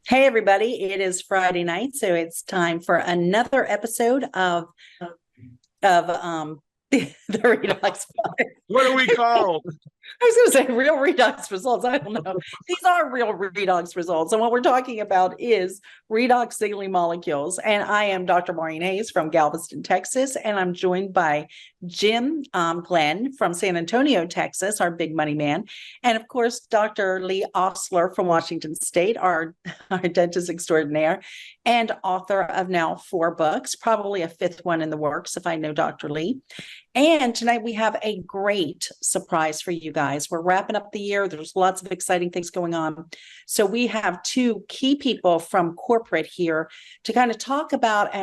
Hey everybody, it is Friday night, so it's time for another episode of the Redox. What do we call? I was going to say real redox results. I don't know. These are real redox results. And what we're talking about is redox signaling molecules. And I am Dr. Maureen Hayes from Galveston, Texas. And I'm joined by Jim Glenn from San Antonio, Texas, our big money man. And of course, Dr. Lee Osler from Washington State, our dentist extraordinaire and author of now 4 books, probably a 5th one in the works if I know Dr. Lee. And tonight we have a great surprise for you guys. We're wrapping up the year. There's lots of exciting things going on. So we have 2 key people from corporate here to kind of talk about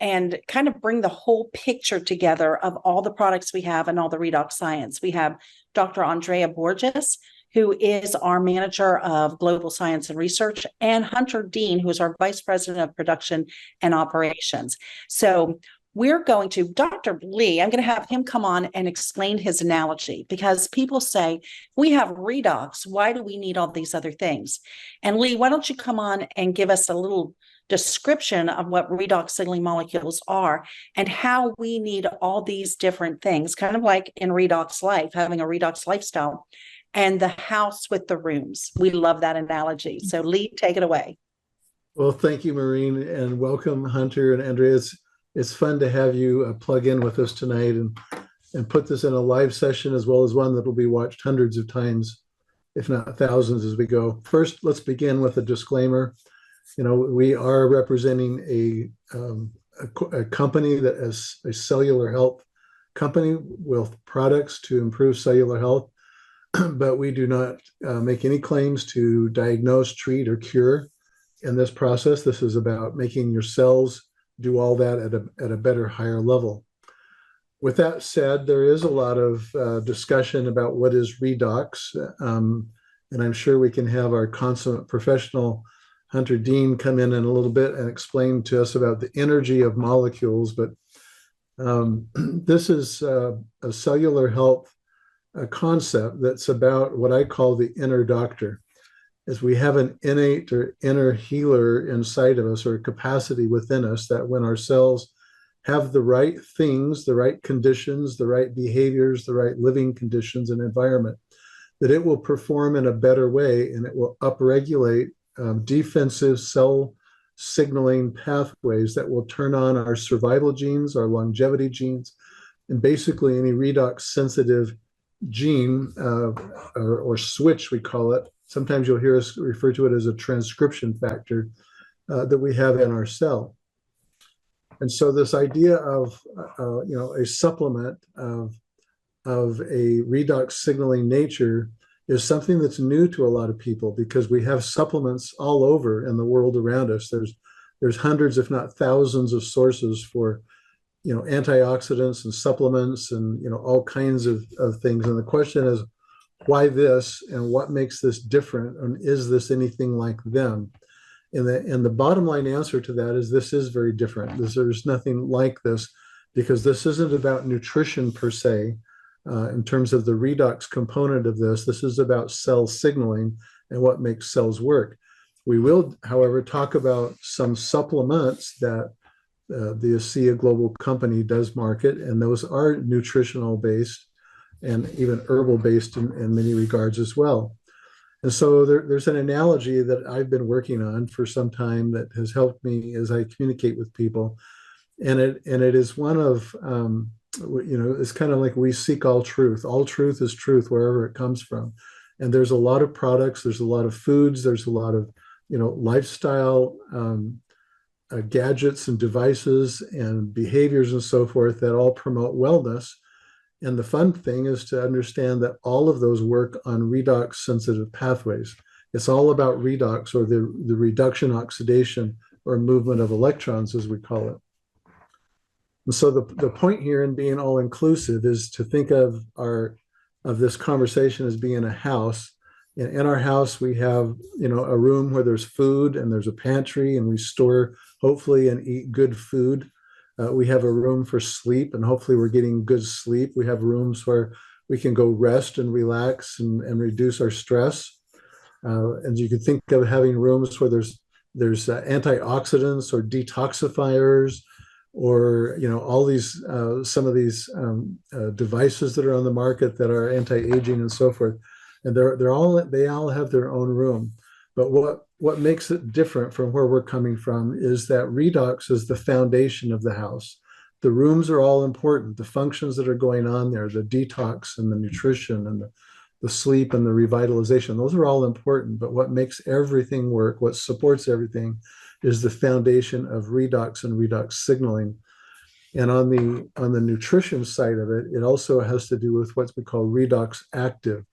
and kind of bring the whole picture together of all the products we have and all the redox science. We have Dr. Andrea Borges, who is our manager of global science and research, and Hunter Dean, who is our vice president of production and operations. So we're going to, Dr. Lee, I'm going to have him come on and explain his analogy, because people say, we have redox, why do we need all these other things? And Lee, why don't you come on and give us a little description of what redox signaling molecules are and how we need all these different things, kind of like in redox life, having a redox lifestyle, and the house with the rooms. We love that analogy. So Lee, take it away. Well, thank you, Maureen, and welcome, Hunter and Andrea. It's fun to have you plug in with us tonight and put this in a live session, as well as one that will be watched hundreds of times, if not thousands, as we go. First, let's begin with a disclaimer. You know, we are representing a company that is a cellular health company with products to improve cellular health, but we do not make any claims to diagnose, treat, or cure in this process. This is about making your cells do all that at a better, higher level. With that said, there is a lot of discussion about what is redox, and I'm sure we can have our consummate professional Hunter Dean come in a little bit and explain to us about the energy of molecules. But this is a cellular health concept that's about what I call the inner doctor. Is we have an innate or inner healer inside of us, or a capacity within us, that when our cells have the right things, the right conditions, the right behaviors, the right living conditions and environment, that it will perform in a better way, and it will upregulate defensive cell signaling pathways that will turn on our survival genes, our longevity genes, and basically any redox sensitive gene or switch, we call it. Sometimes you'll hear us refer to it as a transcription factor that we have in our cell. And so this idea of a supplement of a redox signaling nature is something that's new to a lot of people, because we have supplements all over in the world around us. There's hundreds, if not thousands, of sources for antioxidants and supplements and all kinds of things. And the question is, why this, and what makes this different, and is this anything like them? And the bottom line answer to that is this is very different. There's nothing like this, because this isn't about nutrition per se. In terms of the redox component of this, this is about cell signaling and what makes cells work. We will, however, talk about some supplements that the AseaGlobal company does market, and those are nutritional based and even herbal based in many regards as well. And so there's an analogy that I've been working on for some time that has helped me as I communicate with people. And it is one of, it's kind of like we seek all truth. All truth is truth wherever it comes from. And there's a lot of products, there's a lot of foods, there's a lot of, lifestyle gadgets and devices and behaviors and so forth that all promote wellness. And the fun thing is to understand that all of those work on redox sensitive pathways. It's all about redox, or the reduction, oxidation, or movement of electrons, as we call it. And so the point here in being all inclusive is to think of this conversation as being a house. In our house, we have a room where there's food and there's a pantry, and we store, hopefully, and eat good food. We have a room for sleep, and hopefully we're getting good sleep. We have rooms where we can go rest and relax and reduce our stress. And you can think of having rooms where there's there's antioxidants or detoxifiers, or all these some of these devices that are on the market that are anti-aging and so forth, and they all have their own room. But what makes it different from where we're coming from is that redox is the foundation of the house. The rooms are all important. The functions that are going on there, the detox and the nutrition and the sleep and the revitalization, those are all important. But what makes everything work, what supports everything, is the foundation of redox and redox signaling. And on the nutrition side of it, it also has to do with what we call redox active.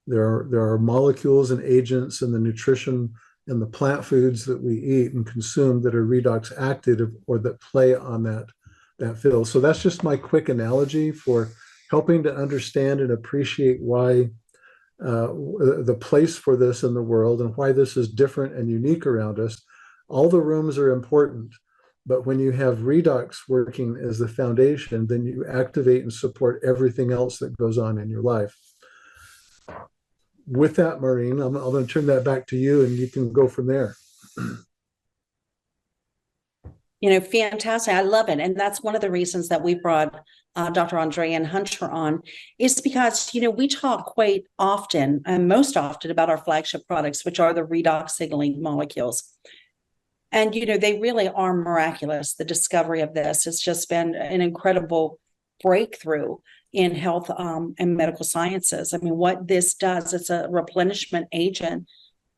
There are molecules and agents in the nutrition and the plant foods that we eat and consume that are redox active or that play on that field. So that's just my quick analogy for helping to understand and appreciate why the place for this in the world and why this is different and unique around us. All the rooms are important, but when you have redox working as the foundation, then you activate and support everything else that goes on in your life. With that, Maureen, I'm going to turn that back to you, and you can go from there. Fantastic. I love it. And that's one of the reasons that we brought Dr. Andrea and Hunter on, is because, we talk quite often and most often about our flagship products, which are the redox signaling molecules. And, they really are miraculous. The discovery of this has just been an incredible breakthrough in health and medical sciences. I mean, what this does, it's a replenishment agent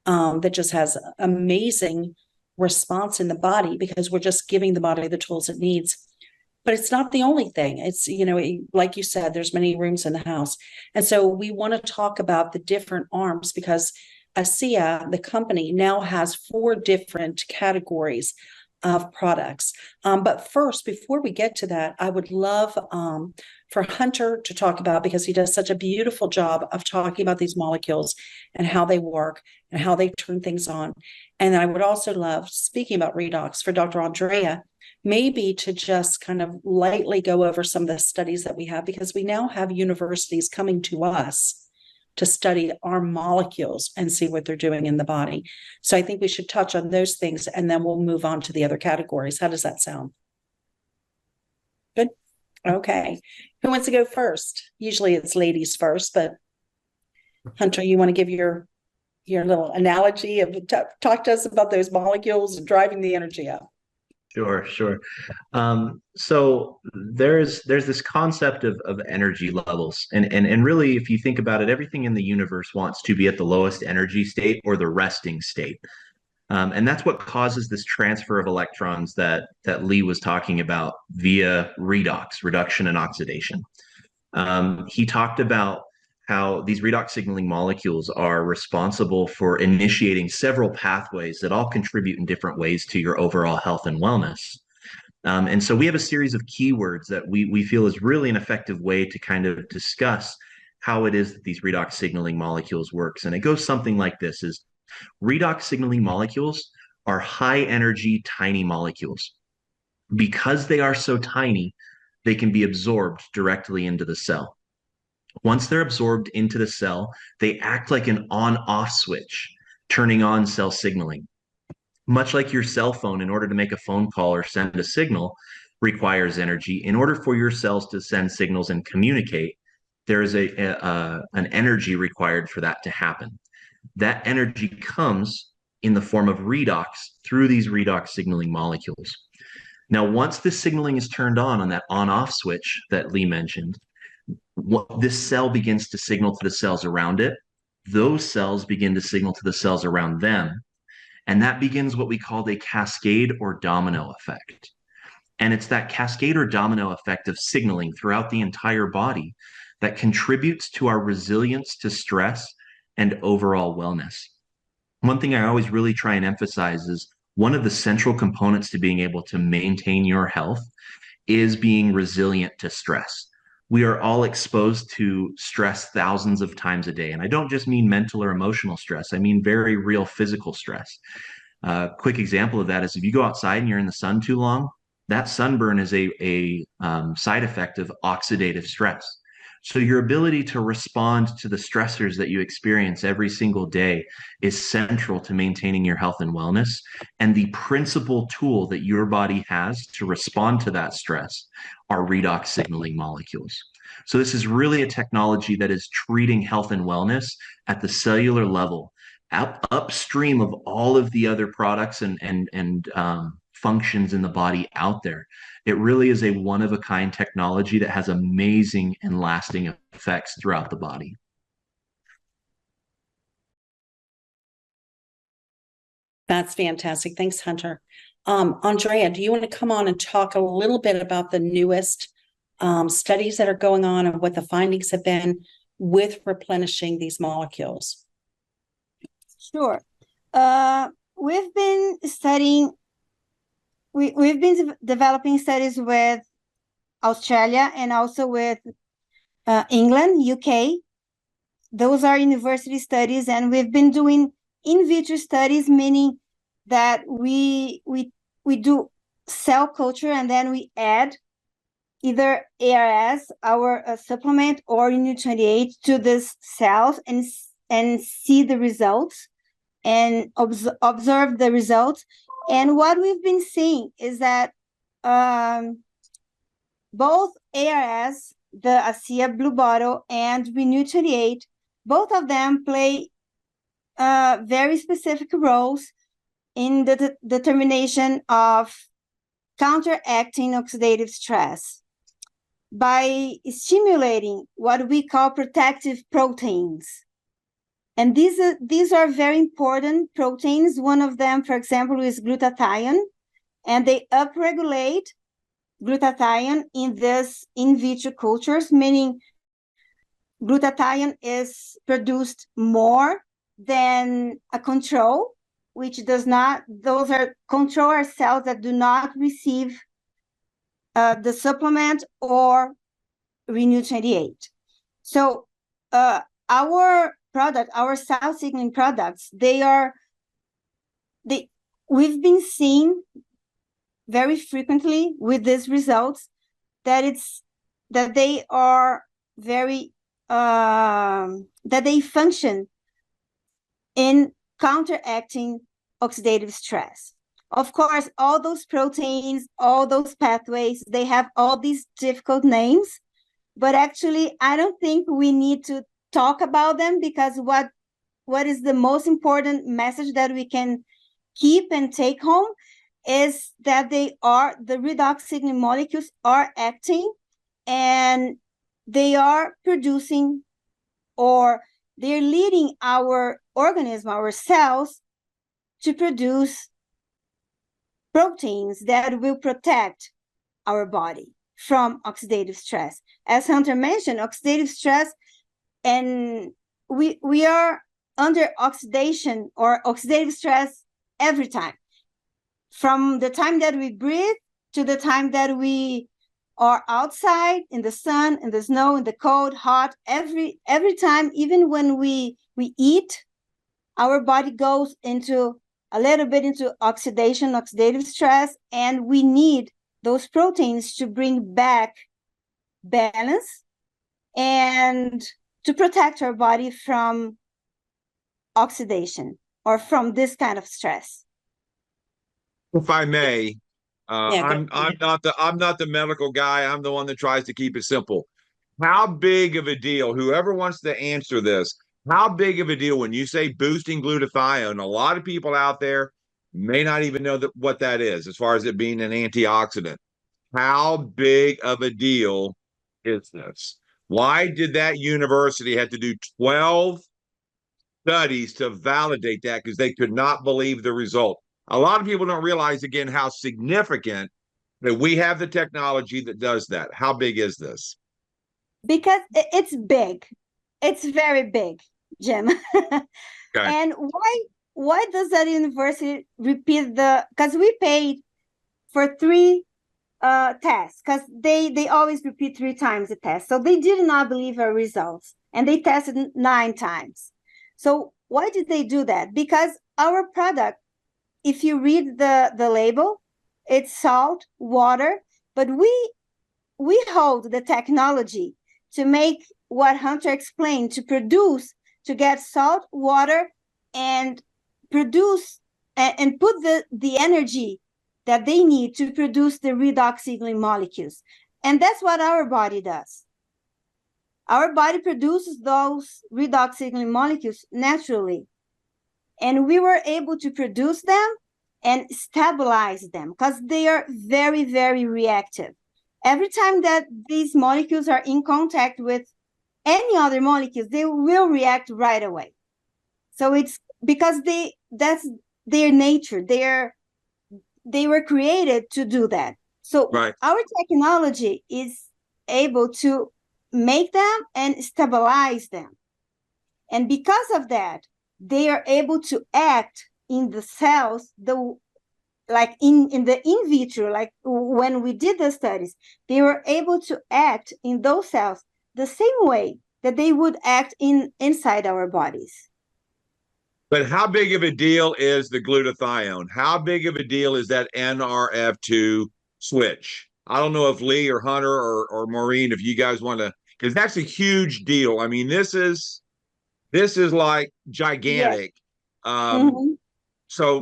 that just has amazing response in the body, because we're just giving the body the tools it needs. But it's not the only thing. It's, like you said, there's many rooms in the house. And so we want to talk about the different arms, because ASEA, the company, now has 4 different categories of products. But first, before we get to that, I would love for Hunter to talk about, because he does such a beautiful job of talking about these molecules and how they work and how they turn things on. And I would also love, speaking about redox, for Dr. Andrea, maybe to just kind of lightly go over some of the studies that we have, because we now have universities coming to us to study our molecules and see what they're doing in the body. So I think we should touch on those things, and then we'll move on to the other categories. How does that sound? Good. Okay. Who wants to go first? Usually it's ladies first, but Hunter, you want to give your little analogy of talk to us about those molecules and driving the energy up. Sure. So there's this concept of energy levels, and really, if you think about it, everything in the universe wants to be at the lowest energy state or the resting state, and that's what causes this transfer of electrons that Lee was talking about via redox, reduction and oxidation. He talked about how these redox signaling molecules are responsible for initiating several pathways that all contribute in different ways to your overall health and wellness. And so we have a series of keywords that we feel is really an effective way to kind of discuss how it is that these redox signaling molecules works. And it goes something like this: is redox signaling molecules are high energy, tiny molecules. Because they are so tiny, they can be absorbed directly into the cell. Once they're absorbed into the cell, they act like an on-off switch, turning on cell signaling. Much like your cell phone, in order to make a phone call or send a signal, requires energy. In order for your cells to send signals and communicate, there is an energy required for that to happen. That energy comes in the form of redox through these redox signaling molecules. Now, once the signaling is turned on that on-off switch that Lee mentioned, this cell begins to signal to the cells around it. Those cells begin to signal to the cells around them. And that begins what we call a cascade or domino effect. And it's that cascade or domino effect of signaling throughout the entire body that contributes to our resilience to stress and overall wellness. One thing I always really try and emphasize is one of the central components to being able to maintain your health is being resilient to stress. We are all exposed to stress thousands of times a day. And I don't just mean mental or emotional stress. I mean very real physical stress. Quick example of that is if you go outside and you're in the sun too long, that sunburn is a side effect of oxidative stress. So your ability to respond to the stressors that you experience every single day is central to maintaining your health and wellness. And the principal tool that your body has to respond to that stress are redox signaling molecules. So this is really a technology that is treating health and wellness at the cellular level, upstream of all of the other products and functions in the body out there. It really is a one of a kind technology that has amazing and lasting effects throughout the body. That's fantastic. Thanks, Hunter. Andrea, do you want to come on and talk a little bit about the newest studies that are going on and what the findings have been with replenishing these molecules? Sure. We've been studying, we've been developing studies with Australia and also with England, UK. Those are university studies, and we've been doing in vitro studies, meaning that we do cell culture and then we add either ARS, our supplement, or Nu-28 to these cells and see the results and observe the results. And what we've been seeing is that both ARS, the ASEA Blue Bottle, and Nu-28, both of them play very specific roles in the determination of counteracting oxidative stress by stimulating what we call protective proteins. And these are very important proteins. One of them, for example, is glutathione, and they upregulate glutathione in this in vitro cultures, meaning glutathione is produced more than a control, which does not, those are control cells that do not receive the supplement or Nu-28. So our product, our cell signaling products, we've been seeing very frequently with these results that they are very that they function in counteracting oxidative stress. Of course, all those proteins, all those pathways, they have all these difficult names, but actually I don't think we need to talk about them, because what is the most important message that we can keep and take home is that the redox signaling molecules are acting, and they are producing, or they're leading our organism, our cells, to produce proteins that will protect our body from oxidative stress. As Hunter mentioned, oxidative stress, and we are under oxidation or oxidative stress every time. From the time that we breathe to the time that we are outside in the sun, in the snow, in the cold, hot, every time, even when we eat, our body goes into a little bit into oxidative stress, and we need those proteins to bring back balance and to protect our body from oxidation or from this kind of stress. If I may, Yeah, I'm not the medical guy. I'm the one that tries to keep it simple. How big of a deal, whoever wants to answer this, how big of a deal when you say boosting glutathione? A lot of people out there may not even know what that is, as far as it being an antioxidant. How big of a deal is this? Why did that university have to do 12 studies to validate that? Because they could not believe the result. A lot of people don't realize, again, how significant that we have the technology that does that. How big is this? Because it's big. It's very big, Jim. Okay. And why does that university repeat because we paid for 3 tests, because they always repeat 3 times the test. So they did not believe our results, and they tested 9 times. So why did they do that? Because our product, if you read the label, it's salt, water, but we hold the technology to make what Hunter explained, to get salt, water, and produce and put the energy that they need to produce the redox signaling molecules. And that's what our body does. Our body produces those redox signaling molecules naturally. And we were able to produce them and stabilize them because they are very, very reactive. Every time that these molecules are in contact with any other molecules, they will react right away. So it's because that's their nature. They were created to do that. So our technology is able to make them and stabilize them. And because of that, they are able to act in the cells, like in the in vitro, like when we did the studies, they were able to act in those cells the same way that they would act inside our bodies. But how big of a deal is the glutathione? How big of a deal is that NRF2 switch? I don't know if Lee or Hunter or Maureen, if you guys want to, because that's a huge deal. I mean, this is like gigantic. Yes. So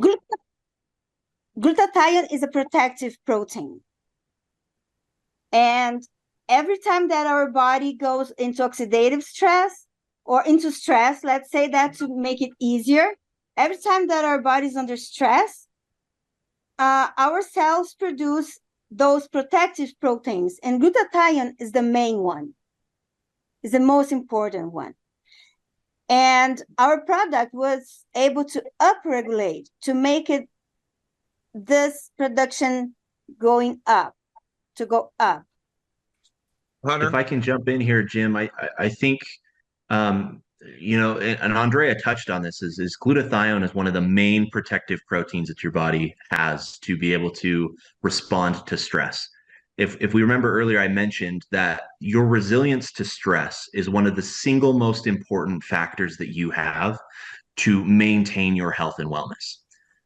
glutathione is a protective protein. And every time that our body goes into oxidative stress or into stress, let's say that to make it easier, every time that our body is under stress, our cells produce those protective proteins, and glutathione is the main one, is the most important one. And our product was able to upregulate, to make it this production going up, to go up. Hunter? If I can jump in here, Jim, I think, you know, and Andrea touched on this, is glutathione is one of the main protective proteins that your body has to be able to respond to stress. If we remember earlier, I mentioned that your resilience to stress is one of the single most important factors that you have to maintain your health and wellness.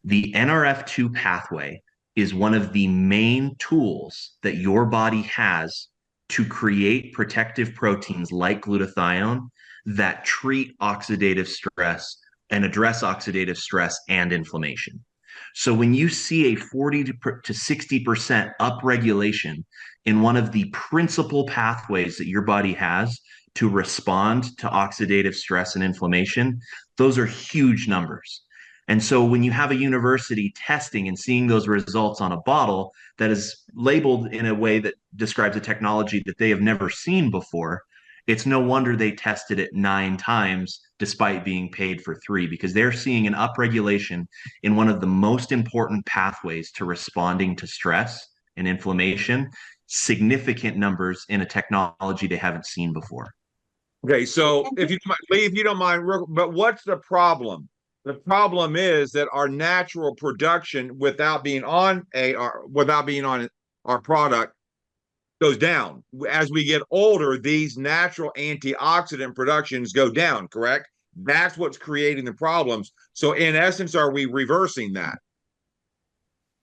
The NRF2 pathway is one of the main tools that your body has to create protective proteins like glutathione that treat oxidative stress and address oxidative stress and inflammation. So when you see a 40 to 60% upregulation in one of the principal pathways that your body has to respond to oxidative stress and inflammation, those are huge numbers. And so when you have a university testing and seeing those results on a bottle that is labeled in a way that describes a technology that they have never seen before, it's no wonder they tested it 9 times despite being paid for 3, because they're seeing an upregulation in one of the most important pathways to responding to stress and inflammation, significant numbers in a technology they haven't seen before. Okay, so if you Lee, if you don't mind, but what's the problem? The problem is that our natural production, without being on our product, goes down. As we get older, these natural antioxidant productions go down, correct? That's what's creating the problems. So in essence, are we reversing that?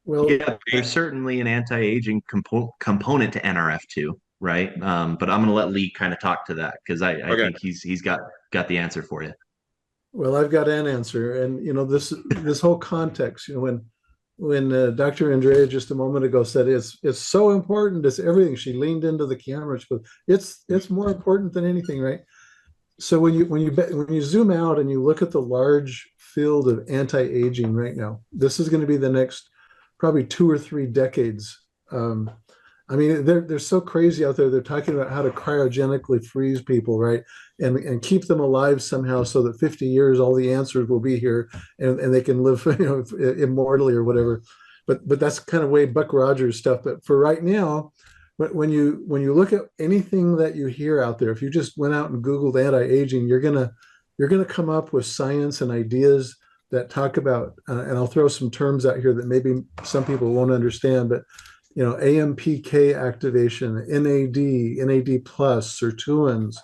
Well, yeah, there's certainly an anti-aging component to NRF2, right? But I'm going to let Lee kind of talk to that, because I think he's got the answer for you. Well, I've got an answer, and you know, this whole context. You know, when Dr. Andrea just a moment ago said it's so important, it's everything. She leaned into the camera. She goes, it's more important than anything, right? So when you zoom out and you look at the large field of anti-aging right now, this is going to be the next probably 2 or 3 decades. I mean, they're so crazy out there. They're talking about how to cryogenically freeze people, right? And keep them alive somehow so that 50 years, all the answers will be here and they can live, you know, immortally or whatever. But that's kind of way Buck Rogers stuff. But for right now, when you look at anything that you hear out there, if you just went out and Googled anti-aging, you're gonna come up with science and ideas that talk about, and I'll throw some terms out here that maybe some people won't understand, but you know, AMPK activation, NAD plus, sirtuins,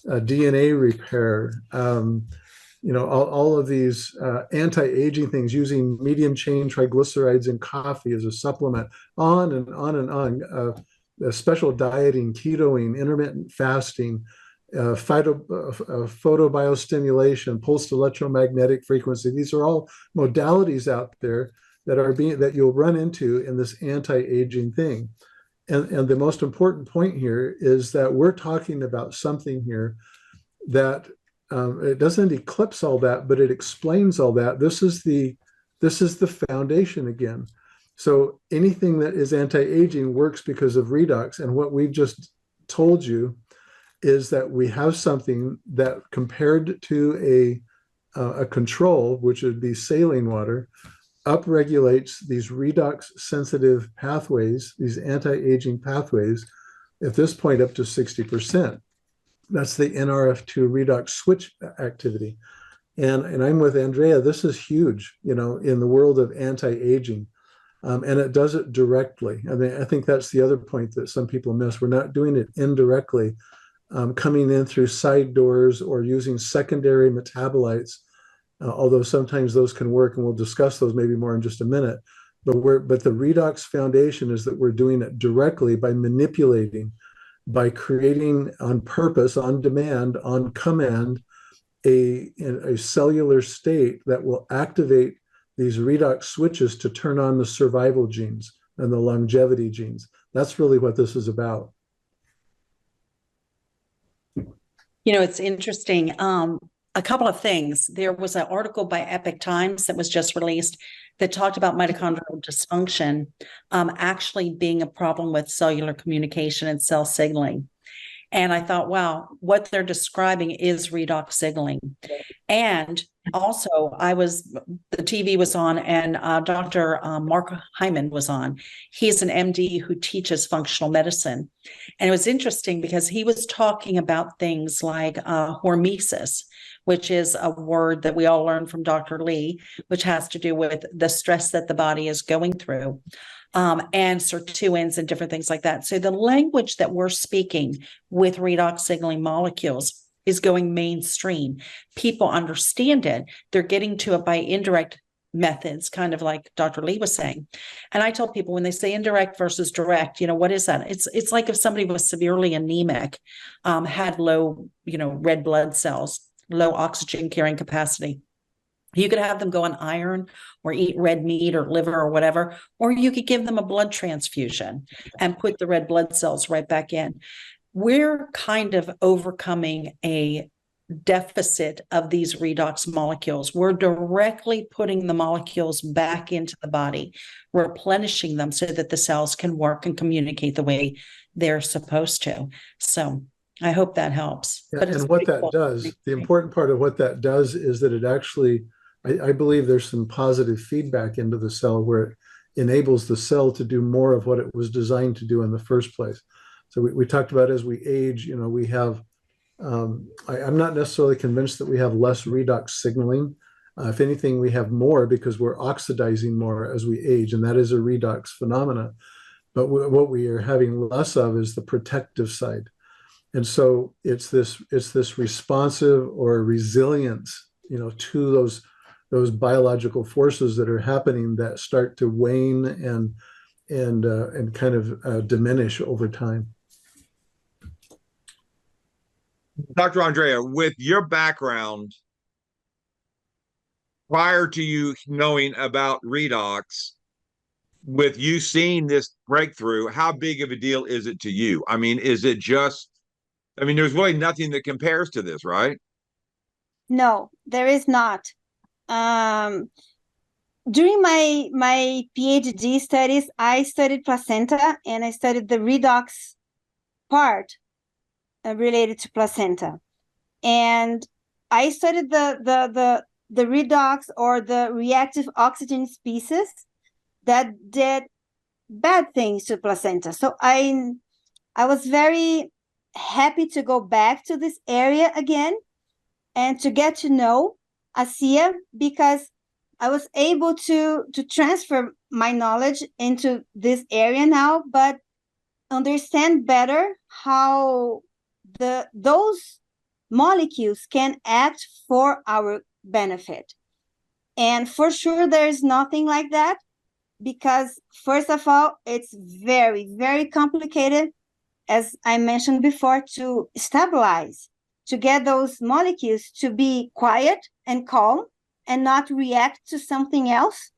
DNA repair, you know, all of these anti-aging things, using medium chain triglycerides in coffee as a supplement, on and on and on. special dieting, ketoing, intermittent fasting, photobiostimulation, pulsed electromagnetic frequency. These are all modalities out there that you'll run into in this anti-aging thing. And the most important point here is that we're talking about something here that it doesn't eclipse all that, but it explains all that. This is the foundation again. So anything that is anti-aging works because of redox. And what we've just told you is that we have something that, compared to a control, which would be saline water, upregulates these redox sensitive pathways, these anti-aging pathways, at this point up to 60%. That's the NRF2 redox switch activity. And I'm with Andrea. This is huge, in the world of anti-aging. And it does it directly. I mean, I think that's the other point that some people miss. We're not doing it indirectly, coming in through side doors or using secondary metabolites, although sometimes those can work, and we'll discuss those maybe more in just a minute. But the redox foundation is that we're doing it directly by manipulating, by creating on purpose, on demand, on command, a cellular state that will activate these redox switches to turn on the survival genes and the longevity genes. That's really what this is about. It's interesting. A couple of things. There was an article by Epic Times that was just released that talked about mitochondrial dysfunction actually being a problem with cellular communication and cell signaling. And I thought, wow, what they're describing is redox signaling. And also, the TV was on, and Dr. Mark Hyman was on. He's an MD who teaches functional medicine. And it was interesting because he was talking about things like hormesis, which is a word that we all learned from Dr. Lee, which has to do with the stress that the body is going through. And sirtuins and different things like that. So the language that we're speaking with redox signaling molecules is going mainstream. People understand it. They're getting to it by indirect methods, kind of like Dr. Lee was saying. And I tell people, when they say indirect versus direct, what is that? It's like if somebody was severely anemic, had low, red blood cells, low oxygen carrying capacity. You could have them go on iron or eat red meat or liver or whatever, or you could give them a blood transfusion and put the red blood cells right back in. We're kind of overcoming a deficit of these redox molecules. We're directly putting the molecules back into the body, replenishing them so that the cells can work and communicate the way they're supposed to. So I hope that helps. Yeah, and what that does, the important part of what that does is that it actually, I believe there's some positive feedback into the cell where it enables the cell to do more of what it was designed to do in the first place. So we talked about, as we age, we have, I'm not necessarily convinced that we have less redox signaling. If anything, we have more because we're oxidizing more as we age, and that is a redox phenomena. But what we are having less of is the protective side. And so it's this responsive or resilience, to those biological forces that are happening that start to wane and kind of diminish over time. Dr. Andrea, with your background, prior to you knowing about redox, with you seeing this breakthrough, how big of a deal is it to you? I mean, is it just, there's really nothing that compares to this, right? No, there is not. During my PhD studies, I studied placenta, and I studied the redox part related to placenta. And I studied the redox or the reactive oxygen species that did bad things to placenta. So I was very happy to go back to this area again and to get to know ASEA, because I was able to transfer my knowledge into this area now, but understand better how those molecules can act for our benefit. And for sure, there's nothing like that. because first of all, it's very, very complicated, as I mentioned before, to stabilize, to get those molecules to be quiet and calm and not react to something else.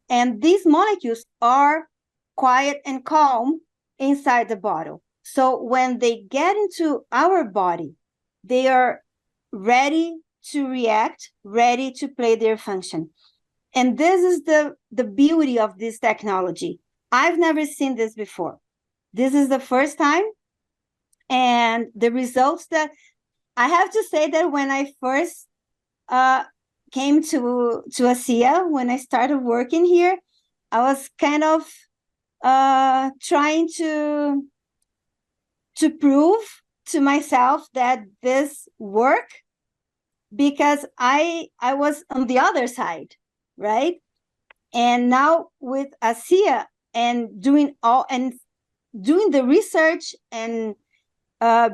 And these molecules are quiet and calm inside the bottle. So when they get into our body, they are ready to react, ready to play their function. And this is the beauty of this technology. I've never seen this before. This is the first time. And the results that I have to say that when I first came to ASEA, when I started working here, I was kind of trying to prove to myself that this worked, because I was on the other side, right? And now with ASEA and doing the research and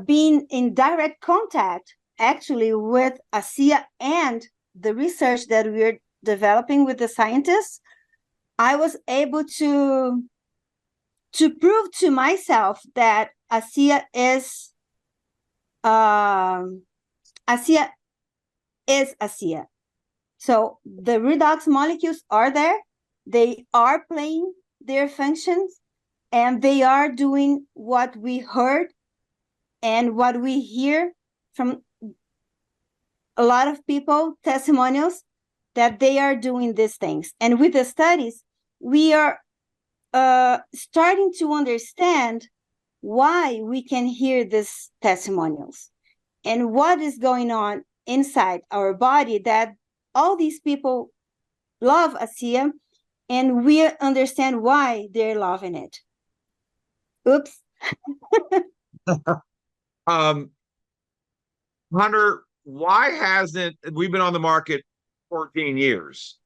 being in direct contact actually with ASEA and the research that we're developing with the scientists, I was able to prove to myself that ASEA is ASEA. So the redox molecules are there, they are playing their functions, and they are doing what we heard and what we hear from a lot of people, testimonials, that they are doing these things. And with the studies, we are starting to understand why we can hear these testimonials and what is going on inside our body, that all these people love ASEA, and we understand why they're loving it. Oops. Hunter, why hasn't we've been on the market 14 years?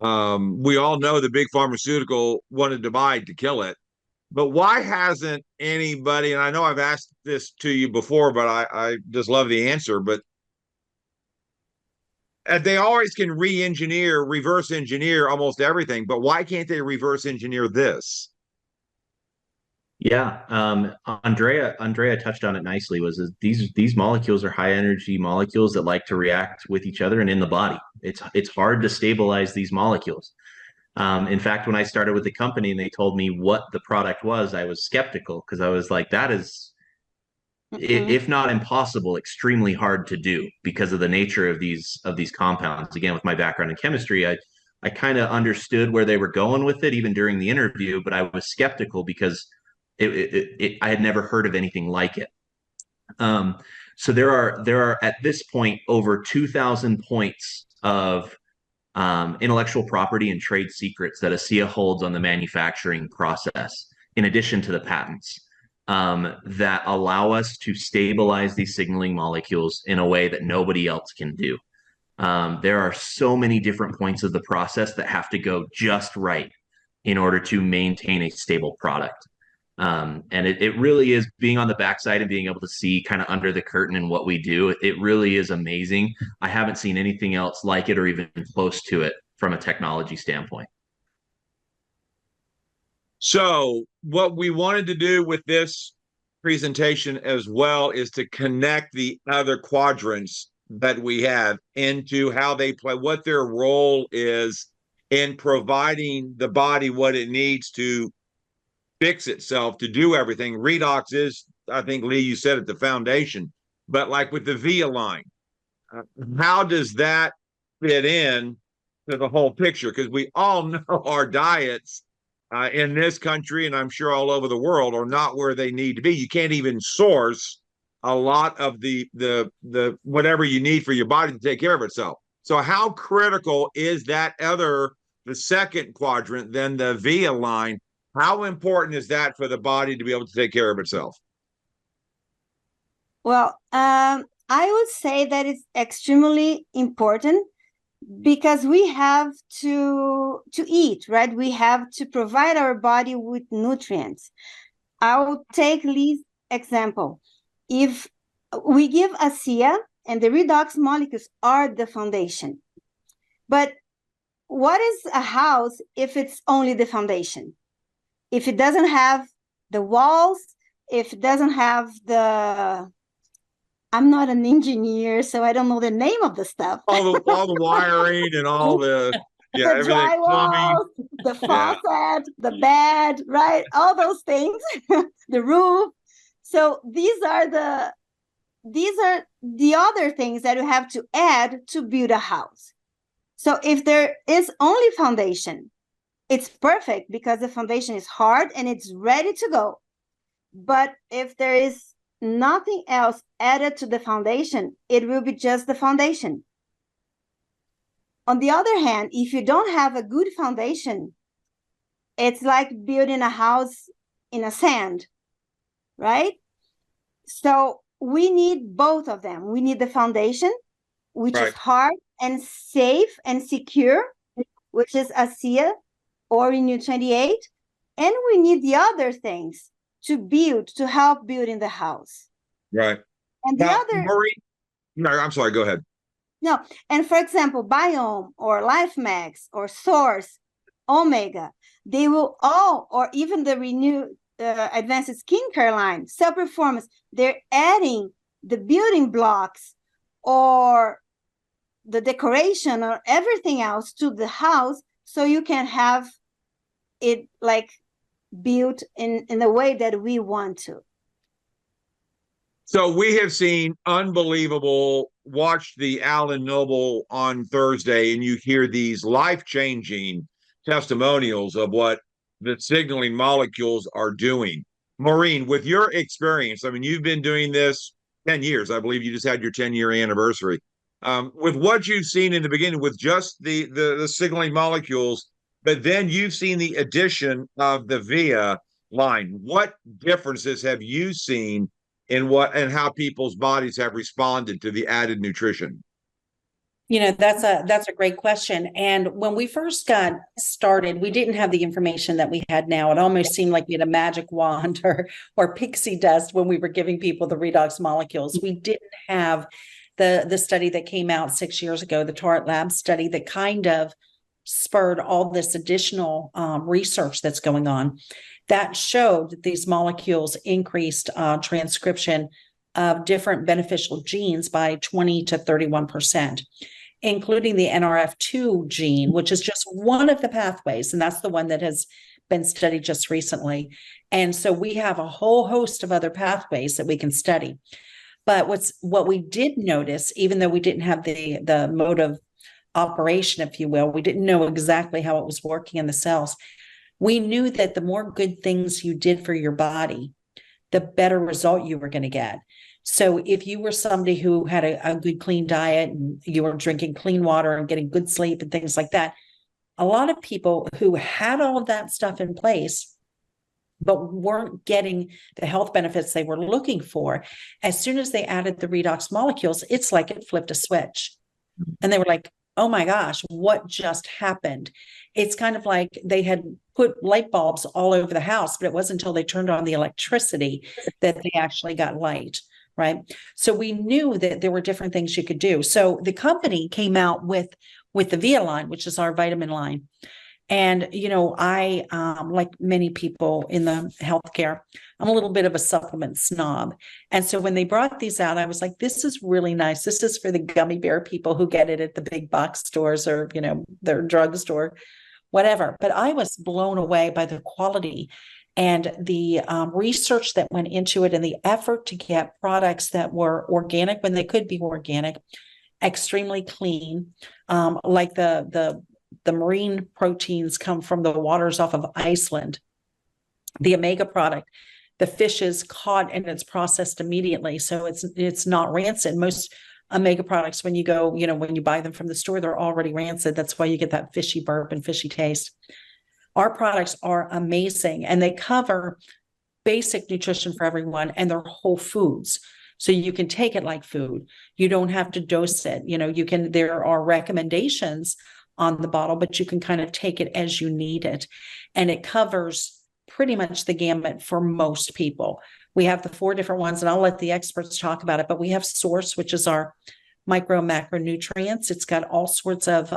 We all know the big pharmaceutical wanted to buy to kill it, but why hasn't anybody, and I know I've asked this to you before, but I just love the answer, but they always can reverse engineer almost everything, but why can't they reverse engineer this? Yeah, Andrea touched on it nicely. These molecules are high energy molecules that like to react with each other and in the body. It's hard to stabilize these molecules. In fact, when I started with the company and they told me what the product was, I was skeptical, because I was like, that is, if not impossible, extremely hard to do because of the nature of these compounds. Again, with my background in chemistry, I kind of understood where they were going with it even during the interview, but I was skeptical because I had never heard of anything like it. So there are at this point over 2,000 points of intellectual property and trade secrets that ASEA holds on the manufacturing process, in addition to the patents, that allow us to stabilize these signaling molecules in a way that nobody else can do. There are so many different points of the process that have to go just right in order to maintain a stable product. And it really is, being on the backside and being able to see kind of under the curtain and what we do. It really is amazing. I haven't seen anything else like it or even close to it from a technology standpoint. So what we wanted to do with this presentation as well is to connect the other quadrants that we have into how they play, what their role is in providing the body what it needs to fix itself, to do everything. Redox is, I think, Lee, you said it, the foundation. But like with the VIA line, how does that fit in to the whole picture? Because we all know our diets in this country, and I'm sure all over the world, are not where they need to be. You can't even source a lot of the whatever you need for your body to take care of itself. So how critical is that the second quadrant, then the VIA line? How important is that for the body to be able to take care of itself? Well, I would say that it's extremely important, because we have to eat, right? We have to provide our body with nutrients. I'll take Lee's example. If we give ASEA, and the redox molecules are the foundation, but what is a house if it's only the foundation? If it doesn't have the walls, if it doesn't have I'm not an engineer, so I don't know the name of the stuff. All the wiring and all the The everything, plumbing. drywall, the Yeah. faucet, the bed, right? All those things, the roof. So these are the other things that you have to add to build a house. So if there is only foundation, it's perfect because the foundation is hard and it's ready to go. But if there is nothing else added to the foundation, it will be just the foundation. On the other hand, if you don't have a good foundation, it's like building a house in a sand, right? So we need both of them. We need the foundation, which is hard and safe and secure, which is ASEA or Renew 28. And we need the other things to help building the house. Right. And the Now, other, Marie, no, I'm sorry, go ahead. no, and for example, Biome or LifeMax or Source, Omega, they will all, or even the Renew Advanced Skincare line, Cell Performance, they're adding the building blocks or the decoration or everything else to the house so you can have it like built in the way that we want to. So we have seen unbelievable, watch the Alan Noble on Thursday, and you hear these life-changing testimonials of what the signaling molecules are doing. Maureen, with your experience, I mean, you've been doing this 10 years. I believe you just had your 10-year anniversary. With what you've seen in the beginning with just the signaling molecules, but then you've seen the addition of the VIA line. What differences have you seen in what and how people's bodies have responded to the added nutrition? You know, that's a great question. And when we first got started, we didn't have the information that we had now. It almost seemed like we had a magic wand or pixie dust when we were giving people the redox molecules. We didn't have the study that came out 6 years ago, the Torrent Lab study that kind of spurred all this additional research that's going on that showed that these molecules increased transcription of different beneficial genes by 20 to 31%, including the NRF2 gene, which is just one of the pathways. And that's the one that has been studied just recently. And so we have a whole host of other pathways that we can study. But what we did notice, even though we didn't have the mode of operation, if you will, we didn't know exactly how it was working in the cells. We knew that the more good things you did for your body, the better result you were going to get. So if you were somebody who had a good, clean diet and you were drinking clean water and getting good sleep and things like that, a lot of people who had all of that stuff in place, but weren't getting the health benefits they were looking for, as soon as they added the redox molecules, it's like it flipped a switch. And they were like, oh my gosh, what just happened? It's kind of like they had put light bulbs all over the house, but it wasn't until they turned on the electricity that they actually got light, right? So we knew that there were different things you could do. So the company came out with the VIA line, which is our vitamin line. And, you know, I, like many people in the healthcare, I'm a little bit of a supplement snob. And so when they brought these out, I was like, this is really nice. This is for the gummy bear people who get it at the big box stores or, you know, their drugstore, whatever. But I was blown away by the quality and the research that went into it and the effort to get products that were organic when they could be organic, extremely clean, like the marine proteins come from the waters off of Iceland. The omega product, the fish is caught and it's processed immediately. So it's not rancid. Most omega products, when you go, you know, when you buy them from the store, they're already rancid. That's why you get that fishy burp and fishy taste. Our products are amazing and they cover basic nutrition for everyone and they're whole foods. So you can take it like food. You don't have to dose it. You know, there are recommendations on the bottle, but you can kind of take it as you need it. And it covers pretty much the gamut for most people. We have the 4 different ones, and I'll let the experts talk about it, but we have Source, which is our micro macronutrients. It's got all sorts of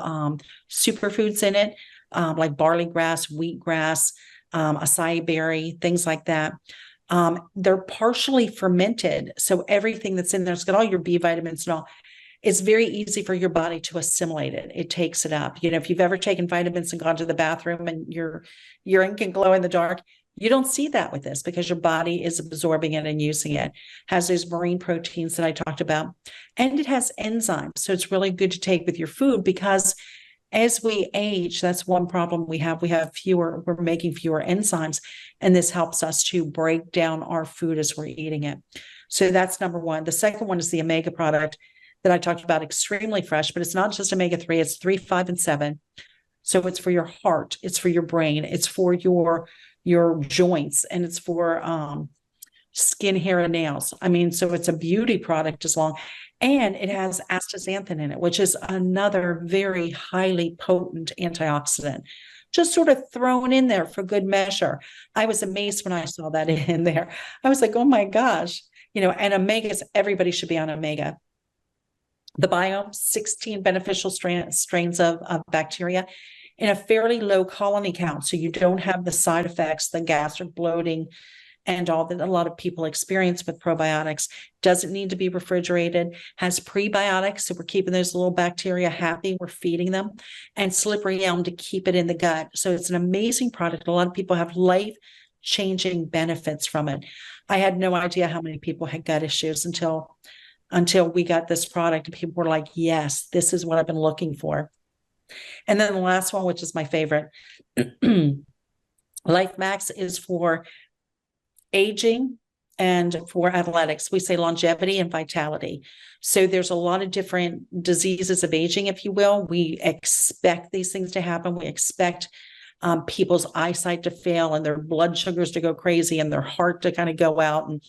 superfoods in it, like barley grass, wheatgrass, acai berry, things like that. They're partially fermented, so everything that's in there's got all your B vitamins and all. It's very easy for your body to assimilate it. It takes it up. If you've ever taken vitamins and gone to the bathroom and your urine can glow in the dark, you don't see that with this because your body is absorbing it and using it. Has those marine proteins that I talked about, and it has enzymes. So it's really good to take with your food because as we age, that's one problem we have. We're making fewer enzymes, and this helps us to break down our food as we're eating it. So that's number one. The second one is the omega product that I talked about, extremely fresh, but it's not just omega-3, it's 3, 5, and 7. So it's for your heart, it's for your brain, it's for your joints, and it's for skin, hair, and nails. I mean, so it's a beauty product as long. And it has astaxanthin in it, which is another very highly potent antioxidant, just sort of thrown in there for good measure. I was amazed when I saw that in there. I was like, oh my gosh, and omegas, everybody should be on omega. The biome, 16 beneficial strains of bacteria in a fairly low colony count. So you don't have the side effects, the gastric bloating, and all that a lot of people experience with probiotics. Doesn't need to be refrigerated, has prebiotics, so we're keeping those little bacteria happy, we're feeding them, and slippery elm to keep it in the gut. So it's an amazing product. A lot of people have life-changing benefits from it. I had no idea how many people had gut issues until we got this product, and people were like, yes, this is what I've been looking for. And then the last one, which is my favorite, Life Max is for aging and for athletics. We say longevity and vitality. So there's a lot of different diseases of aging, if you will. We expect these things to happen. We expect people's eyesight to fail and their blood sugars to go crazy and their heart to kind of go out and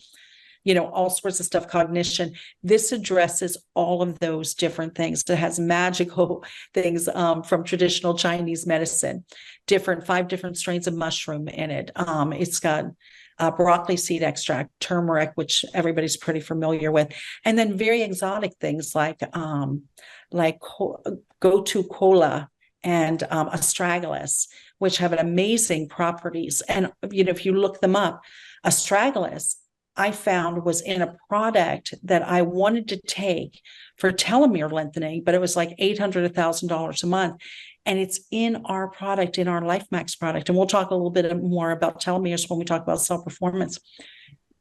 all sorts of stuff, cognition. This addresses all of those different things. It has magical things from traditional Chinese medicine, 5 different strains of mushroom in it. It's got broccoli seed extract, turmeric, which everybody's pretty familiar with, and then very exotic things like gotu kola and astragalus, which have amazing properties. And if you look them up, astragalus, I found, was in a product that I wanted to take for telomere lengthening, but it was like $800, $1,000 a month. And it's in our product, in our LifeMax product. And we'll talk a little bit more about telomeres when we talk about cell performance.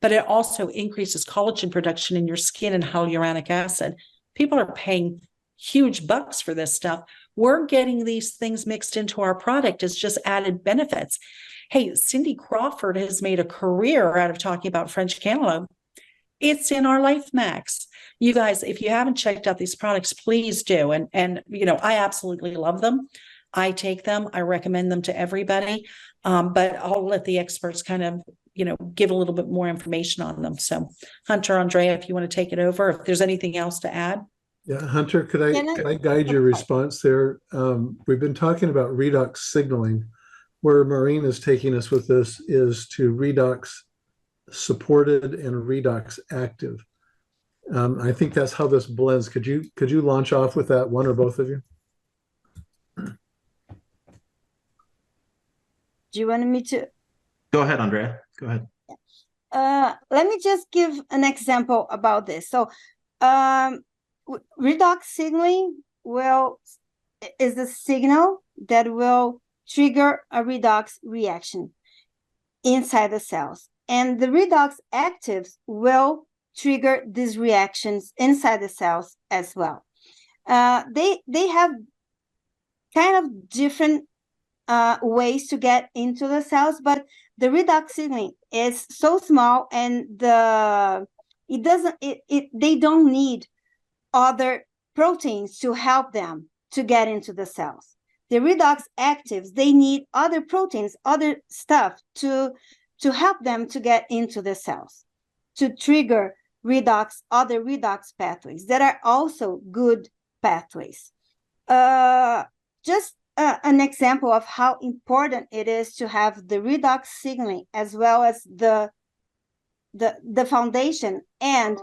But it also increases collagen production in your skin and hyaluronic acid. People are paying huge bucks for this stuff. We're getting these things mixed into our product as just added benefits. Hey, Cindy Crawford has made a career out of talking about French cantaloupe. It's in our LifeMax. You guys, if you haven't checked out these products, please do. And I absolutely love them. I take them. I recommend them to everybody. But I'll let the experts kind of, give a little bit more information on them. So Hunter, Andrea, if you want to take it over, if there's anything else to add. Yeah, Hunter, could I guide your response there? We've been talking about redox signaling. Where Maureen is taking us with this is to redox supported and redox active. I think that's how this blends. Could you launch off with that, one or both of you? Do you want me to? Go ahead, Andrea. Go ahead. Let me just give an example about this. So redox signaling is a signal that will trigger a redox reaction inside the cells. And the redox actives will trigger these reactions inside the cells as well. They have kind of different ways to get into the cells, but the redox signaling is so small, and they don't need other proteins to help them to get into the cells. The redox actives, they need other proteins, other stuff to help them to get into the cells, to trigger other redox pathways that are also good pathways. Just an example of how important it is to have the redox signaling as well as the foundation and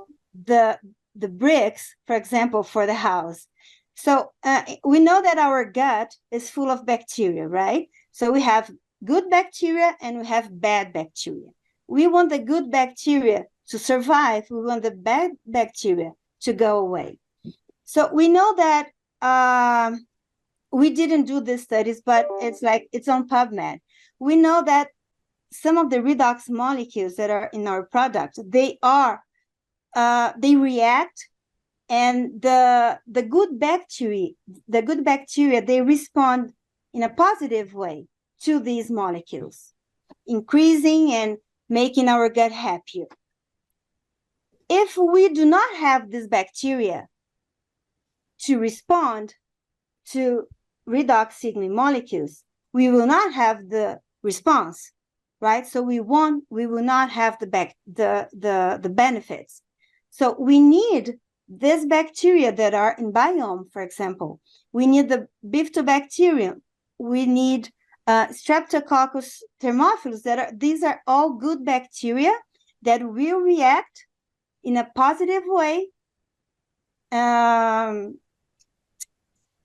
the the bricks, for example, for the house. So we know that our gut is full of bacteria, right? So we have good bacteria and we have bad bacteria. We want the good bacteria to survive. We want the bad bacteria to go away. So we know that we didn't do these studies, but it's on PubMed. We know that some of the redox molecules that are in our product, they react, and the good bacteria, they respond in a positive way to these molecules, increasing and making our gut happier. If we do not have this bacteria to respond to redox signaling molecules, we will not have the response, right? So we will not have the benefits. So we need these bacteria that are in biome, for example. We need the bifidobacterium. We need Streptococcus thermophilus. These are all good bacteria that will react in a positive way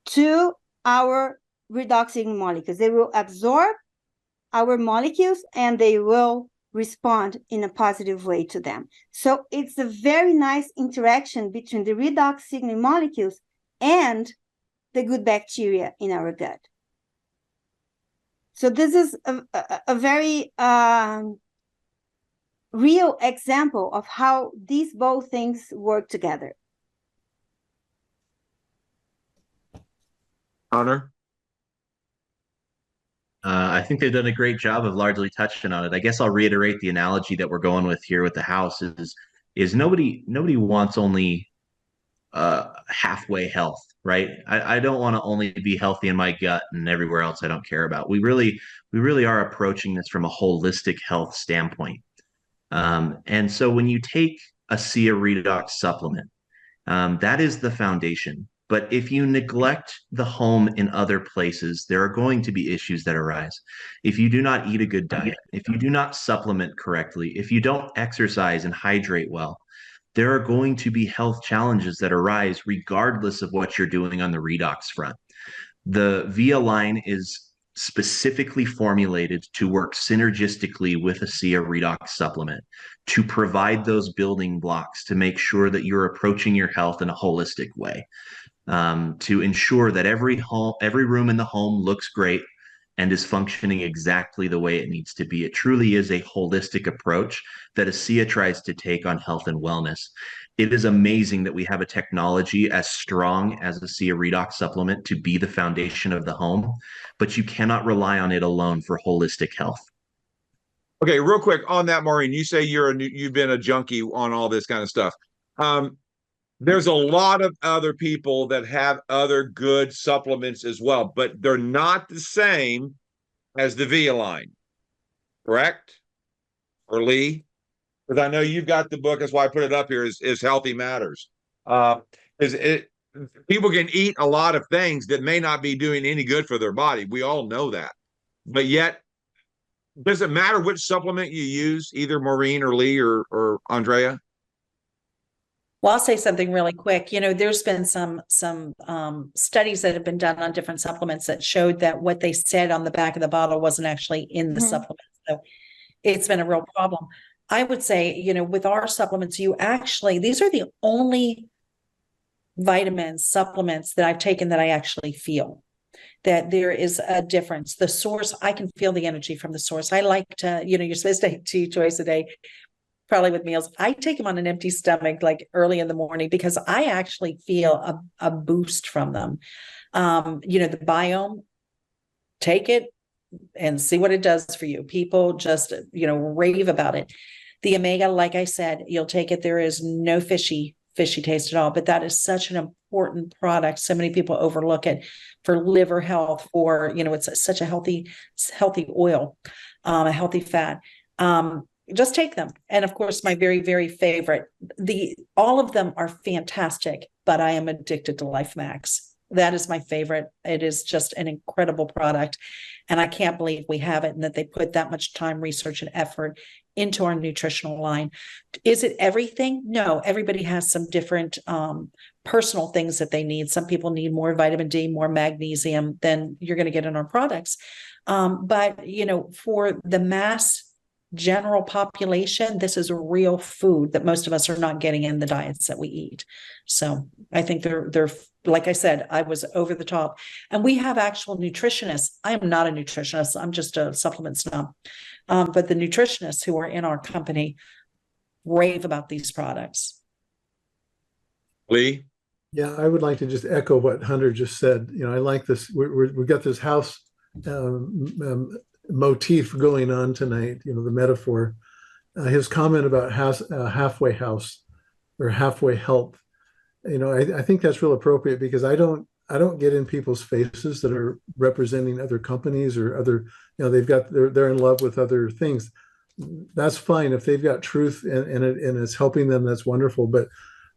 to our redoxing molecules. They will absorb our molecules and they will respond in a positive way to them. So it's a very nice interaction between the redox signaling molecules and the good bacteria in our gut. So this is a very real example of how these both things work together. Hunter? I think they've done a great job of largely touching on it. I guess I'll reiterate the analogy that we're going with here with the house is nobody wants only halfway health, right? I don't want to only be healthy in my gut and everywhere else I don't care about. We really are approaching this from a holistic health standpoint. And so when you take a ASEA Redox supplement, that is the foundation. But if you neglect the home in other places, there are going to be issues that arise. If you do not eat a good diet, if you do not supplement correctly, if you don't exercise and hydrate well, there are going to be health challenges that arise regardless of what you're doing on the redox front. The VIA line is specifically formulated to work synergistically with a ASEA Redox supplement to provide those building blocks to make sure that you're approaching your health in a holistic way, to ensure that every room in the home looks great and is functioning exactly the way it needs to be. It truly is a holistic approach that ASEA tries to take on health and wellness. It is amazing that we have a technology as strong as the ASEA Redox supplement to be the foundation of the home, but you cannot rely on it alone for holistic health. Okay, real quick on that, Maureen, you say you've been a junkie on all this kind of stuff. There's a lot of other people that have other good supplements as well, but they're not the same as the VIA line, correct? Or Lee? Because I know you've got the book, that's why I put it up here, is Healthy Matters. People can eat a lot of things that may not be doing any good for their body. We all know that. But yet, does it matter which supplement you use, either Maureen or Lee or Andrea? Well, I'll say something really quick. There's been some studies that have been done on different supplements that showed that what they said on the back of the bottle wasn't actually in the supplement. So it's been a real problem. I would say, with our supplements, these are the only vitamins, supplements that I've taken that I actually feel that there is a difference. The source, I can feel the energy from the source. I like to, you're supposed to take 2 twice a day, probably with meals. I take them on an empty stomach, like early in the morning, because I actually feel a boost from them. The biome, take it and see what it does for you. People just, rave about it. The omega, like I said, you'll take it. There is no fishy taste at all, but that is such an important product. So many people overlook it for liver health, or, it's such a healthy oil, a healthy fat. Just take them. And of course, my very, very favorite, all of them are fantastic, but I am addicted to Life Max. That is my favorite. It is just an incredible product. And I can't believe we have it and that they put that much time, research, and effort into our nutritional line. Is it everything? No, everybody has some different personal things that they need. Some people need more vitamin D, more magnesium than you're going to get in our products. But, you know, for the mass general population, this is a real food that most of us are not getting in the diets that we eat. So I think they're like I said, I was over the top. And we have actual nutritionists. I am not a nutritionist. I'm just a supplement snob. But the nutritionists who are in our company rave about these products. Lee? Yeah, I would like to just echo what Hunter just said. You know, I like this. We've got this house motif going on tonight, you know, the metaphor. His comment about halfway house or halfway health, you know, I think that's real appropriate because I don't get in people's faces that are representing other companies or other, you know, they're in love with other things. That's fine if they've got truth in it and it's helping them. That's wonderful. But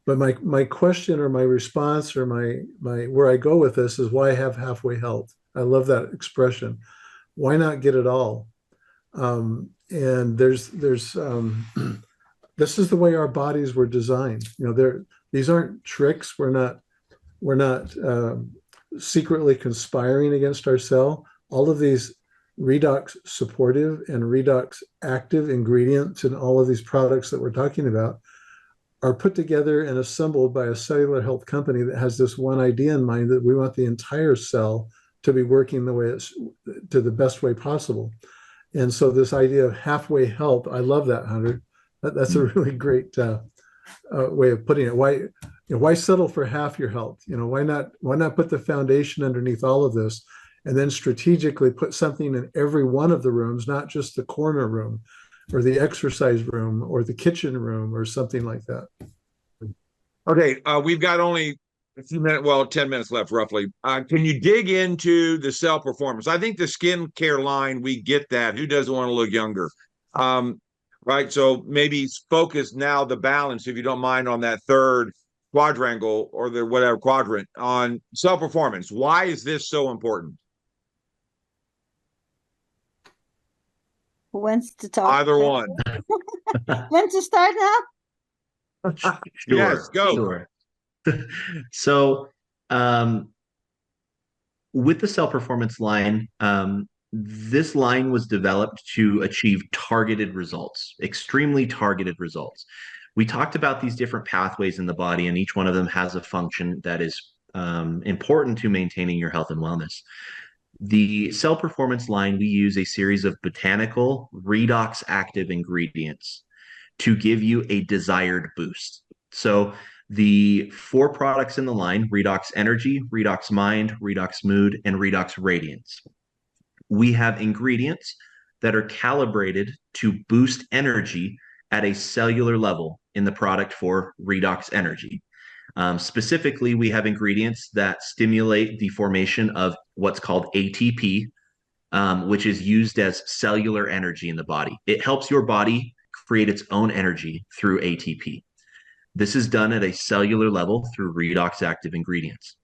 my question or my response or my where I go with this is why have halfway health? I love that expression. Why not get it all? And there's this is the way our bodies were designed. You know, these aren't tricks. We're not secretly conspiring against our cell. All of these redox supportive and redox active ingredients in all of these products that we're talking about are put together and assembled by a cellular health company that has this one idea in mind, that we want the entire cell to be working the way it's to the best way possible. And so this idea of halfway health, I love that, Hunter. That's a really great way of putting it. Why settle for half your health? You know, why not put the foundation underneath all of this and then strategically put something in every one of the rooms, not just the corner room or the exercise room or the kitchen room or something like that. Okay, we've got only a few minutes, 10 minutes left roughly. Can you dig into the cell performance? I think the skincare line, we get that. Who doesn't want to look younger? Right, so maybe focus now the balance, if you don't mind, on that third quadrangle or the whatever quadrant on cell performance. Why is this so important? Who wants to talk? Either one. Want to start now? Sure, Yes, go. Sure. So, with the cell performance line, this line was developed to achieve targeted results, extremely targeted results. We talked about these different pathways in the body, and each one of them has a function that is important to maintaining your health and wellness. The cell performance line, we use a series of botanical redox active ingredients to give you a desired boost. So the 4 products in the line: Redox Energy, Redox Mind, Redox Mood, and Redox Radiance. We have ingredients that are calibrated to boost energy at a cellular level in the product for Redox Energy. Specifically, we have ingredients that stimulate the formation of what's called ATP, which is used as cellular energy in the body. It helps your body create its own energy through ATP. This is done at a cellular level through redox active ingredients.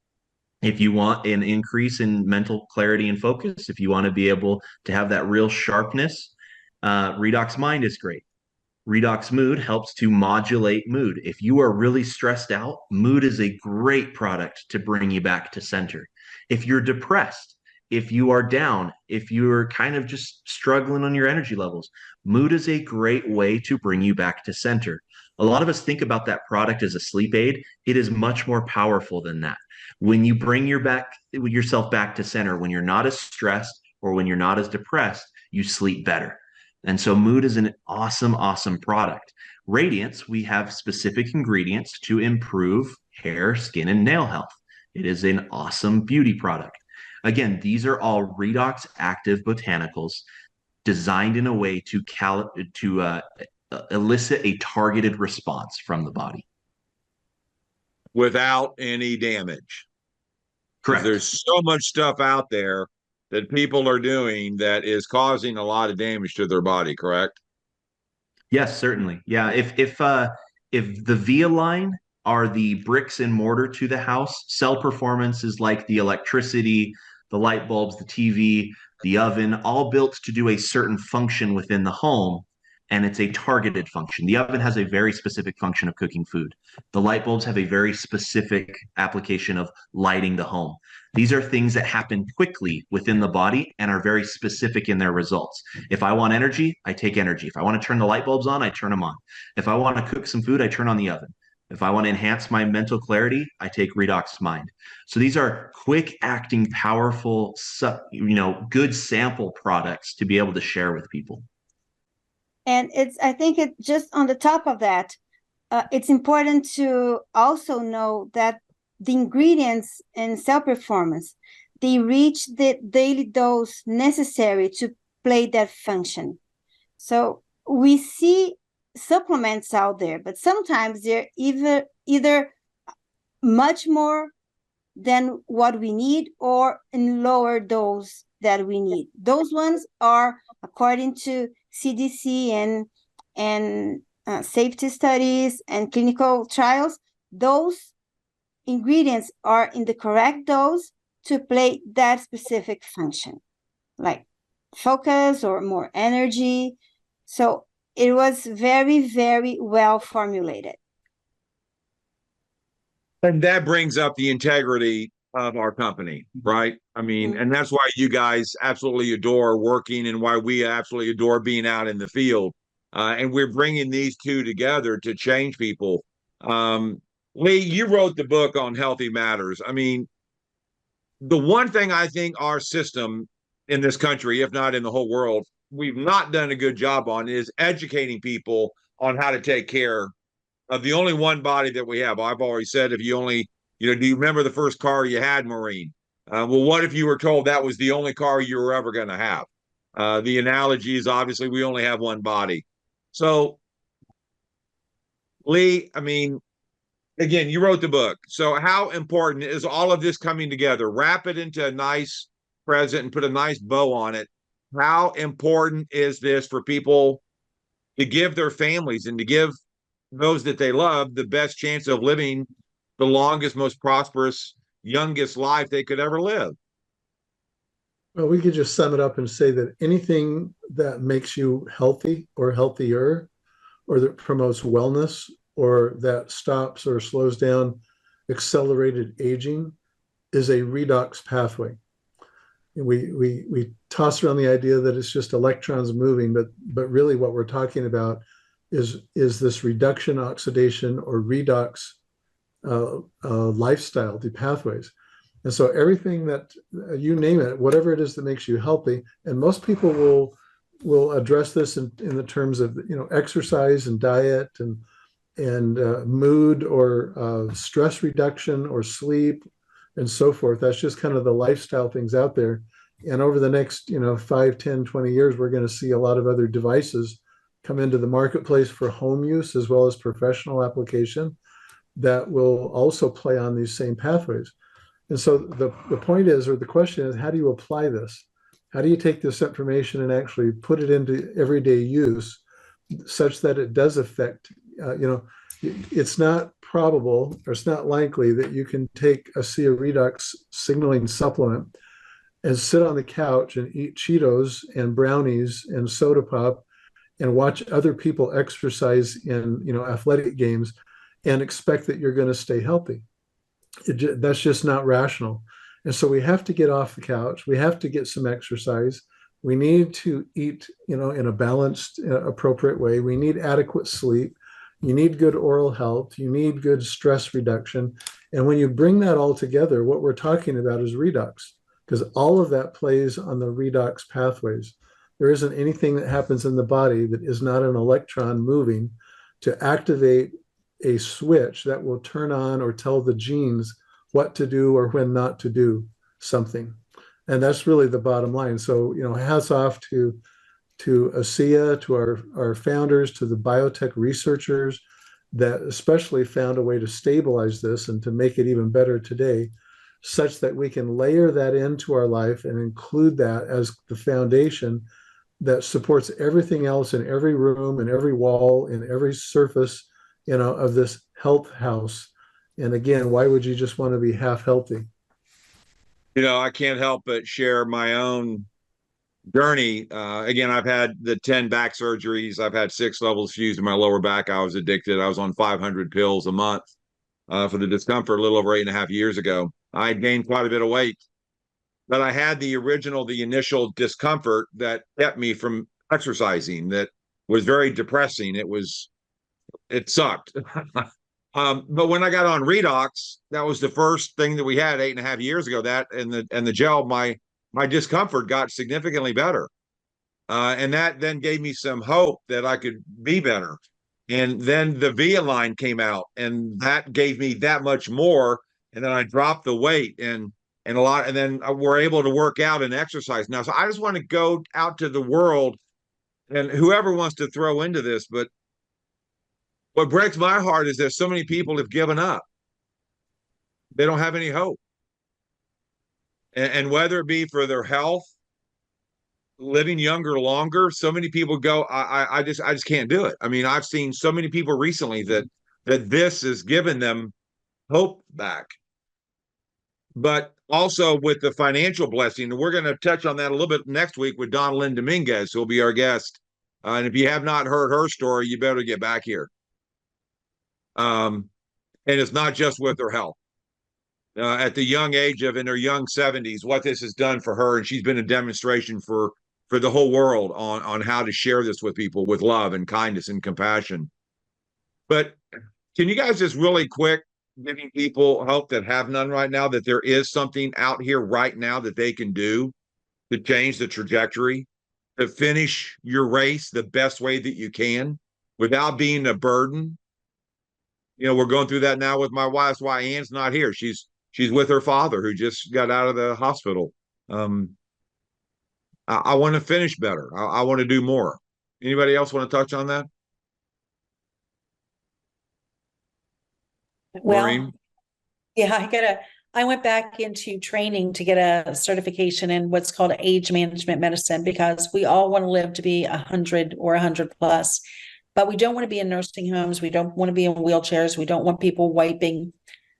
If you want an increase in mental clarity and focus, if you want to be able to have that real sharpness, Redox Mind is great. Redox Mood helps to modulate mood. If you are really stressed out, Mood is a great product to bring you back to center. If you're depressed, if you are down, if you're kind of just struggling on your energy levels, Mood is a great way to bring you back to center. A lot of us think about that product as a sleep aid. It is much more powerful than that. When you bring yourself back to center, when you're not as stressed or when you're not as depressed, you sleep better. And so Mood is an awesome, awesome product. Radiance, we have specific ingredients to improve hair, skin, and nail health. It is an awesome beauty product. Again, these are all redox active botanicals designed in a way to elicit a targeted response from the body. Without any damage. Correct. There's so much stuff out there that people are doing that is causing a lot of damage to their body, correct? Yes, certainly. Yeah, if the Via line are the bricks and mortar to the house, cell performance is like the electricity, the light bulbs, the TV, the oven, all built to do a certain function within the home. and it's a targeted function. The oven has a very specific function of cooking food. The light bulbs have a very specific application of lighting the home. These are things that happen quickly within the body and are very specific in their results. If I want energy, I take energy. If I want to turn the light bulbs on, I turn them on. If I want to cook some food, I turn on the oven. If I want to enhance my mental clarity, I take Redox Mind. So these are quick acting, powerful, good sample products to be able to share with people. And I think it just on the top of that, it's important to also know that the ingredients in cell performance, they reach the daily dose necessary to play that function. So we see supplements out there, but sometimes they're either much more than what we need or in lower dose that we need. Those ones are, according to CDC and safety studies and clinical trials, those ingredients are in the correct dose to play that specific function, like focus or more energy. So it was very, very well formulated. And that brings up the integrity of our company, right? I mean, and that's why you guys absolutely adore working and why we absolutely adore being out in the field. And we're bringing these two together to change people. Lee, you wrote the book on Healthy Matters. I mean, the one thing I think our system in this country, if not in the whole world, we've not done a good job on is educating people on how to take care of the only one body that we have. I've always said, if you only, do you remember the first car you had, Maureen? Well, what if you were told that was the only car you were ever going to have? The analogy is obviously we only have one body. So, Lee, I mean, again, you wrote the book. So how important is all of this coming together? Wrap it into a nice present and put a nice bow on it. How important is this for people to give their families and to give those that they love the best chance of living the longest, most prosperous, youngest life they could ever live? Well, we could just sum it up and say that anything that makes you healthy or healthier, or that promotes wellness, or that stops or slows down accelerated aging, is a redox pathway. We toss around the idea that it's just electrons moving, but really what we're talking about is this reduction, oxidation, or redox lifestyle, the pathways. And so everything that you name it, whatever it is that makes you healthy, and most people will address this in the terms of exercise and diet and mood or stress reduction or sleep and so forth. That's just kind of the lifestyle things out there. And over the next 5, 10, 20 years, we're going to see a lot of other devices come into the marketplace for home use as well as professional application that will also play on these same pathways. And so the point is, or the question is, how do you apply this? How do you take this information and actually put it into everyday use such that it does affect, it's not probable or it's not likely that you can take a ASEA Redox signaling supplement and sit on the couch and eat Cheetos and brownies and soda pop and watch other people exercise in athletic games and expect that you're going to stay healthy. That's just not rational. And so we have to get off the couch. We have to get some exercise. We need to eat, in a balanced, appropriate way. We need adequate sleep. You need good oral health. You need good stress reduction. And when you bring that all together, what we're talking about is redox, because all of that plays on the redox pathways. There isn't anything that happens in the body that is not an electron moving to activate a switch that will turn on or tell the genes what to do or when not to do something. And that's really the bottom line. So, hats off to ASEA, to our founders, to the biotech researchers that especially found a way to stabilize this and to make it even better today, such that we can layer that into our life and include that as the foundation that supports everything else in every room, in every wall, in every surface, of this health house. And again, why would you just want to be half healthy? I can't help but share my own journey. Again, I've had the 10 back surgeries. I've had 6 levels fused in my lower back. I was addicted. I was on 500 pills a month for the discomfort a little over 8.5 years ago. I had gained quite a bit of weight, but I had the initial discomfort that kept me from exercising. That was very depressing. It sucked. But when I got on Redox, that was the first thing that we had 8.5 years ago. That and the gel, my discomfort got significantly better, and that then gave me some hope that I could be better. And then the Via line came out, and that gave me that much more. And then I dropped the weight and a lot, and then we're able to work out and exercise now. So I just want to go out to the world, and whoever wants to throw into this, but what breaks my heart is that so many people have given up. They don't have any hope. And whether it be for their health, living younger longer, so many people go, I just can't do it. I mean, I've seen so many people recently that this has given them hope back. But also with the financial blessing, and we're going to touch on that a little bit next week with Don Lynn Dominguez, who will be our guest. And if you have not heard her story, you better get back here. And it's not just with her health. At the young age of in her young 70s, what this has done for her, and she's been a demonstration for the whole world on how to share this with people with love and kindness and compassion. But can you guys just really quick giving people hope that have none right now, that there is something out here right now that they can do to change the trajectory, to finish your race the best way that you can without being a burden? You know, we're going through that now with my wife. That's why Ann's not here. She's with her father who just got out of the hospital. I want to finish better. I want to do more. Anybody else want to touch on that? Well, Maureen? yeah, I went back into training to get a certification in what's called age management medicine, because we all want to live to be 100 or 100 plus, but we don't want to be in nursing homes. We don't want to be in wheelchairs. We don't want people wiping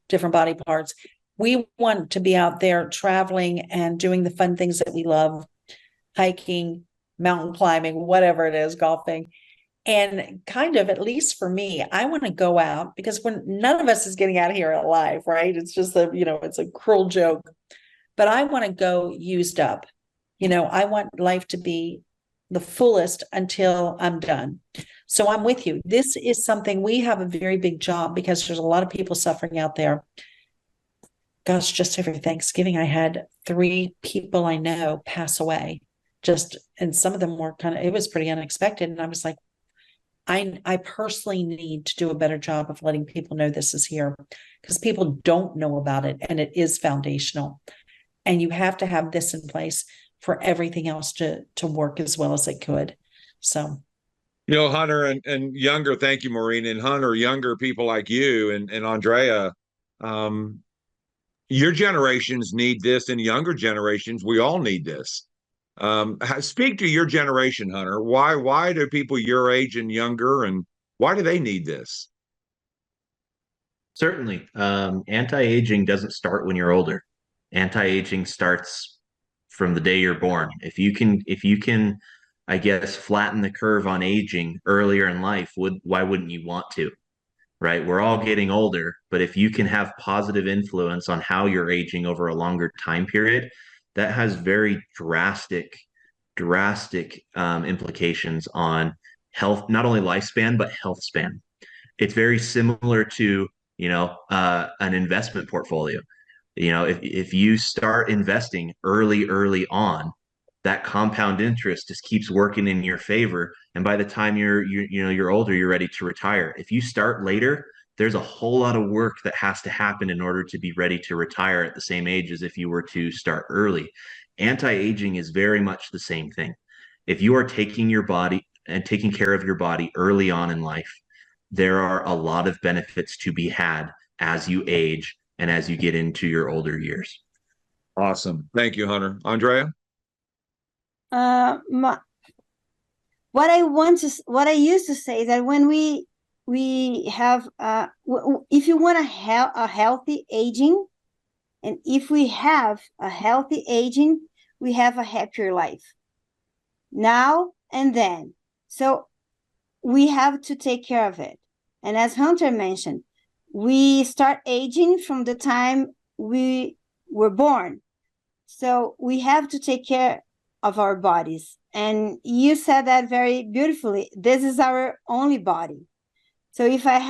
different body parts. We want to be out there traveling and doing the fun things that we love, hiking, mountain climbing, whatever it is, golfing. And kind of, at least for me, I want to go out, because when none of us is getting out of here alive, right? It's just it's a cruel joke, but I want to go used up. I want life to be the fullest until I'm done. So I'm with you. This is something, we have a very big job, because there's a lot of people suffering out there. Gosh, just over Thanksgiving, I had 3 people I know pass away. And some of them were it was pretty unexpected. And I was like, I personally need to do a better job of letting people know this is here, because people don't know about it, and it is foundational. And you have to have this in place for everything else to work as well as it could. So, Hunter and younger, thank you, Maureen, and Hunter, younger people like you and Andrea, your generations need this, and younger generations, we all need this. Speak to your generation, Hunter. Why do people your age and younger, and why do they need this? Certainly. Anti-aging doesn't start when you're older. Anti-aging starts from the day you're born. If you can, I guess, flatten the curve on aging earlier in life, why wouldn't you want to? Right? We're all getting older, but if you can have positive influence on how you're aging over a longer time period, that has very drastic implications on health, not only lifespan, but health span. It's very similar to, an investment portfolio. If you start investing early on, that compound interest just keeps working in your favor. And by the time you're older, you're ready to retire. If you start later, there's a whole lot of work that has to happen in order to be ready to retire at the same age as if you were to start early. Anti-aging is very much the same thing. If you are taking your body and taking care of your body early on in life, there are a lot of benefits to be had as you age and as you get into your older years. Awesome. Thank you, Hunter. Andrea? What I used to say is that when we have if you want to have a healthy aging, and if we have a healthy aging, we have a happier life. now and then. So we have to take care of it. And as Hunter mentioned, we start aging from the time we were born. So we have to take care of our bodies. And you said that very beautifully. This is our only body. So if I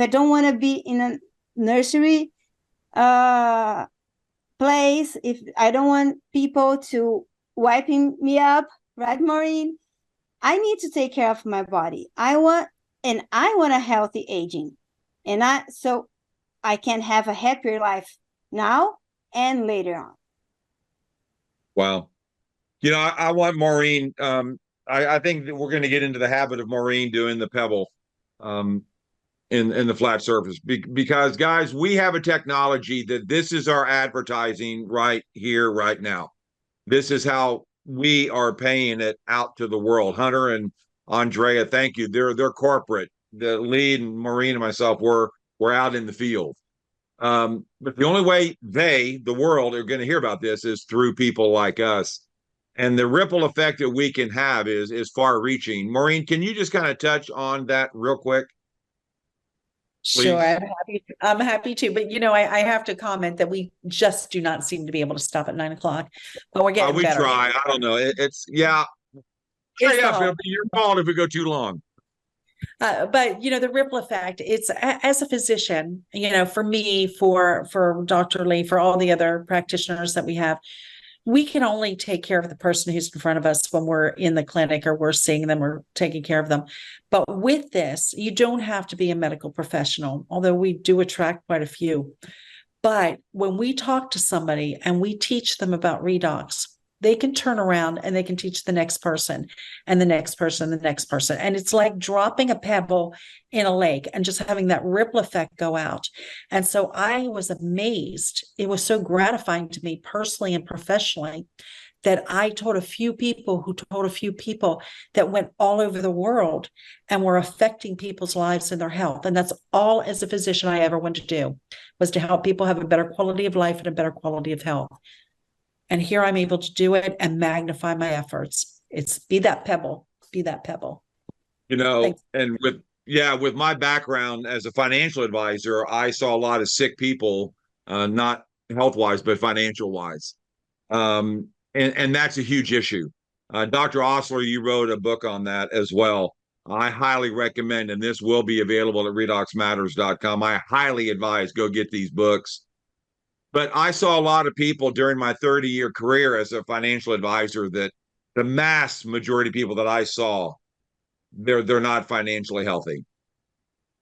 don't want to be in a nursery place, if I don't want people to wiping me up, right, Maureen? I need to take care of my body. I want a healthy aging. So I can have a happier life now and later on. Wow. You know, I want Maureen. I think that we're going to get into the habit of Maureen doing the pebble in the flat surface because, guys, we have a technology that this is our advertising right here, right now. This is how we are paying it out to the world. Hunter and Andrea, thank you. They're corporate. The lead and Maureen and myself we're out in the field. But the only way the world, are going to hear about this is through people like us. And the ripple effect that we can have is far reaching. Maureen, can you just kind of touch on that real quick? Sure, Please. I'm happy to. But I have to comment that we just do not seem to be able to stop at 9 o'clock. But we're getting We better. try. I don't know. It's yeah. It's It'll be your fault if we go too long. But the ripple effect, it's as a physician, for me, for Dr. Lee, for all the other practitioners that we have, we can only take care of the person who's in front of us when we're in the clinic or we're seeing them or taking care of them. But with this, you don't have to be a medical professional, although we do attract quite a few. But when we talk to somebody and we teach them about redox, they can turn around and they can teach the next person and the next person, the next person. And it's like dropping a pebble in a lake and just having that ripple effect go out. And so I was amazed. It was so gratifying to me personally and professionally that I told a few people who told a few people that went all over the world and were affecting people's lives and their health. And that's all as a physician I ever wanted to do, was to help people have a better quality of life and a better quality of health. And here I'm able to do it and magnify my efforts. It's be that pebble. Thanks. And with my background as a financial advisor, I saw a lot of sick people, not health-wise, but financial-wise. And that's a huge issue. Dr. Osler, you wrote a book on that as well. I highly recommend, and this will be available at redoxmatters.com. I highly advise go get these books. But I saw a lot of people during my 30-year career as a financial advisor that the mass majority of people that I saw, they're not financially healthy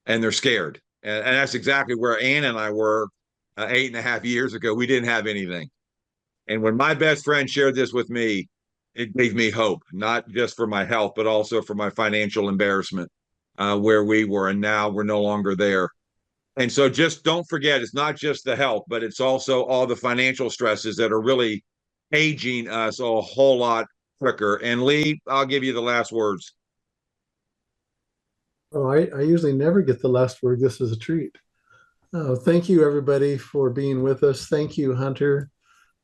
and they're scared. And that's exactly where Ann and I were 8.5 years ago. We didn't have anything. And when my best friend shared this with me, it gave me hope, not just for my health, but also for my financial embarrassment where we were. And now we're no longer there. And so just don't forget, it's not just the health, but it's also all the financial stresses that are really aging us a whole lot quicker. And Lee, I'll give you the last words. Oh, I usually never get the last word. This is a treat. Thank you, everybody, for being with us. Thank you, Hunter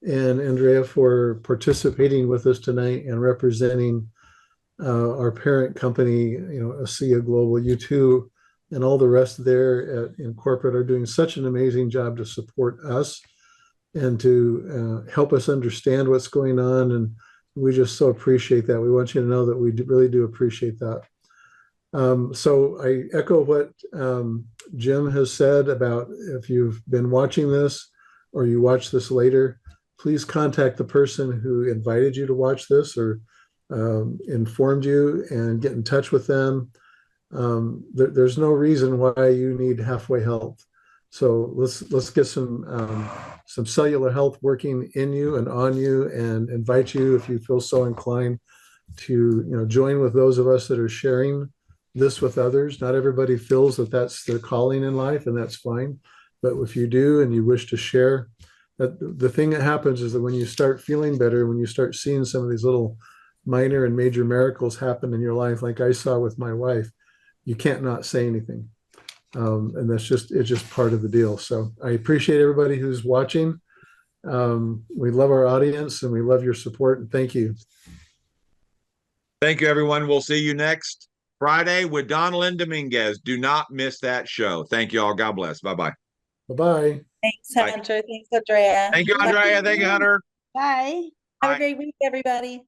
and Andrea, for participating with us tonight and representing our parent company, AseaGlobal. You too, and all the rest there in corporate are doing such an amazing job to support us and to help us understand what's going on. And we just so appreciate that. We want you to know that we really do appreciate that. So I echo what Jim has said about if you've been watching this or you watch this later, please contact the person who invited you to watch this or informed you and get in touch with them. There's no reason why you need halfway health. So let's get some cellular health working in you and on you, and invite you, if you feel so inclined, to join with those of us that are sharing this with others. Not everybody feels that that's their calling in life, and that's fine. But if you do and you wish to share, that the thing that happens is that when you start feeling better, when you start seeing some of these little minor and major miracles happen in your life, like I saw with my wife, you can't not say anything. And it's just part of the deal. So I appreciate everybody who's watching. We love our audience and we love your support, and thank you. Thank you, everyone. We'll see you next Friday with Donalyn Dominguez. Do not miss that show. Thank you all. God bless. Bye-bye. Bye-bye. Thanks, Bye. Hunter. Thanks, Andrea. Thank you, Andrea. Thank you, Hunter. Bye. Have Bye. a great week, everybody.